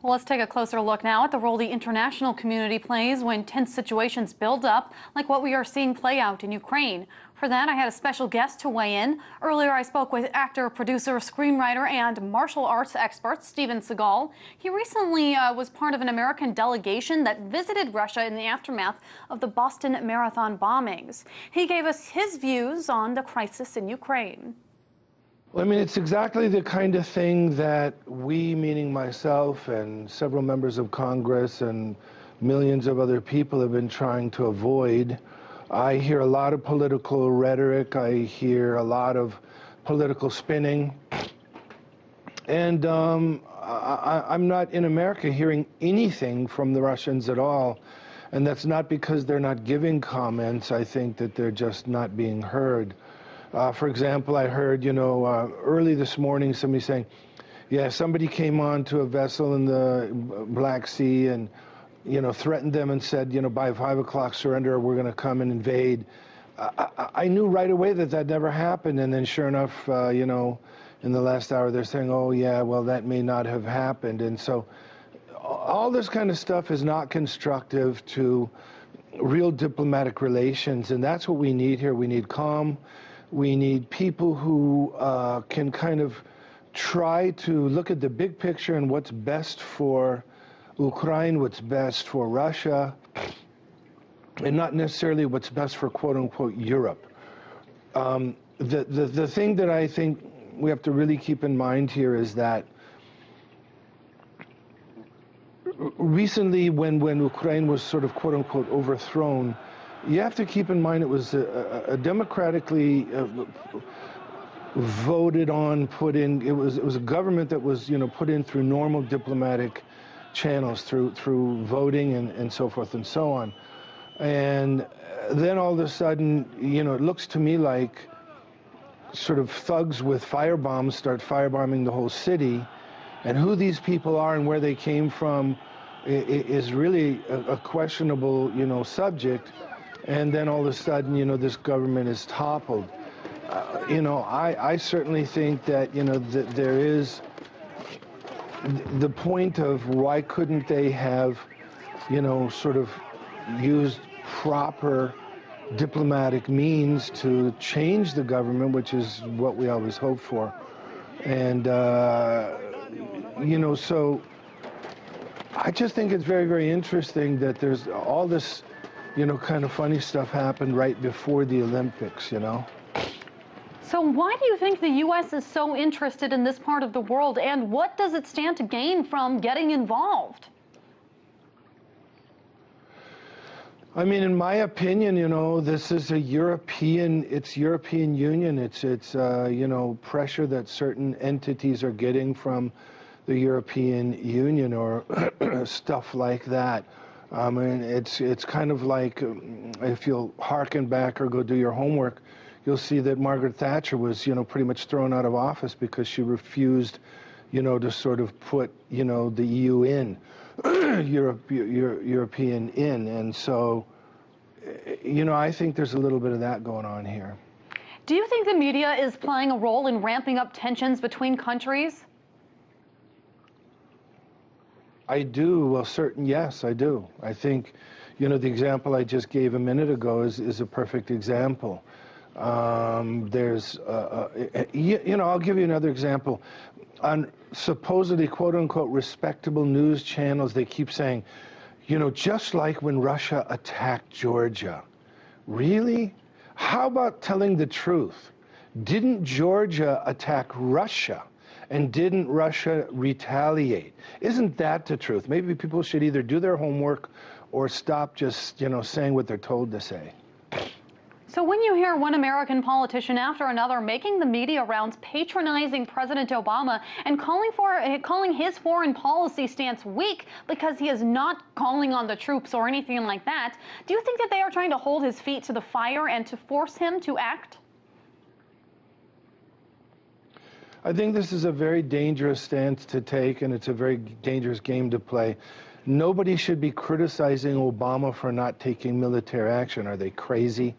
Well, let's take a closer look now at the role the international community plays when tense situations build up, like what we are seeing play out in Ukraine. For that, I had a special guest to weigh in. Earlier, I spoke with actor, producer, screenwriter, and martial arts expert Steven Seagal. He recently was part of an American delegation that visited Russia in the aftermath of the Boston Marathon bombings. He gave us his views on the crisis in Ukraine. Well, I mean, it's exactly the kind of thing that we, meaning myself and several members of Congress and millions of other people, have been trying to avoid. I hear a lot of political rhetoric. I hear a lot of political spinning. And I'm not in America hearing anything from the Russians at all. And that's not because they're not giving comments. I think that they're just not being heard. For example, I heard, early this morning somebody saying, yeah, somebody came on to a vessel in the Black Sea and, threatened them and said, by 5 o'clock surrender, we're going to come and invade. I knew right away that that never happened. And then sure enough, in the last hour, they're saying, oh, yeah, well, that may not have happened. And so all this kind of stuff is not constructive to real diplomatic relations. And that's what we need here. We need calm. We need people who can kind of try to look at the big picture and what's best for Ukraine, what's best for Russia, and not necessarily what's best for quote-unquote Europe. The thing that I think we have to really keep in mind here is that recently when Ukraine was sort of quote-unquote overthrown, you have to keep in mind it was a democratically voted on, put in. It was a government that was put in through normal diplomatic channels, through voting and so forth and so on. And then all of a sudden, it looks to me like sort of thugs with firebombs start firebombing the whole city, and who these people are and where they came from is really a questionable subject. And then all of a sudden, this government is toppled. I certainly think that, that there is the point of why couldn't they have, sort of used proper diplomatic means to change the government, which is what we always hope for. And, so I just think it's very, very interesting that there's all this kind of funny stuff happened right before the Olympics, So why do you think the U.S. is so interested in this part of the world, and what does it stand to gain from getting involved? I mean, in my opinion, this is it's European Union. It's pressure that certain entities are getting from the European Union or stuff like that. I mean, it's kind of like, if you'll hearken back or go do your homework, you'll see that Margaret Thatcher was, pretty much thrown out of office because she refused, to sort of put, the EU in, European in. And so, I think there's a little bit of that going on here. Do you think the media is playing a role in ramping up tensions between countries? I do. Well, yes, I do. I think, the example I just gave a minute ago is a perfect example. There's, I'll give you another example. On supposedly, quote-unquote, respectable news channels, they keep saying, just like when Russia attacked Georgia. Really? How about telling the truth? Didn't Georgia attack Russia? And didn't Russia retaliate? Isn't that the truth? Maybe people should either do their homework or stop just, saying what they're told to say. So when you hear one American politician after another making the media rounds patronizing President Obama and calling his foreign policy stance weak because he is not calling on the troops or anything like that, do you think that they are trying to hold his feet to the fire and to force him to act? I think this is a very dangerous stance to take, and it's a very dangerous game to play. Nobody should be criticizing Obama for not taking military action. Are they crazy?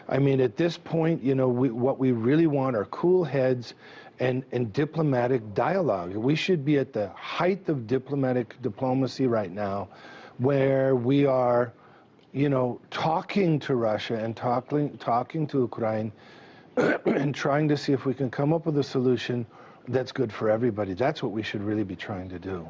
I mean, at this point, what we really want are cool heads and diplomatic dialogue. We should be at the height of diplomacy right now, where we are, talking to Russia and talking to Ukraine and trying to see if we can come up with a solution that's good for everybody. That's what we should really be trying to do.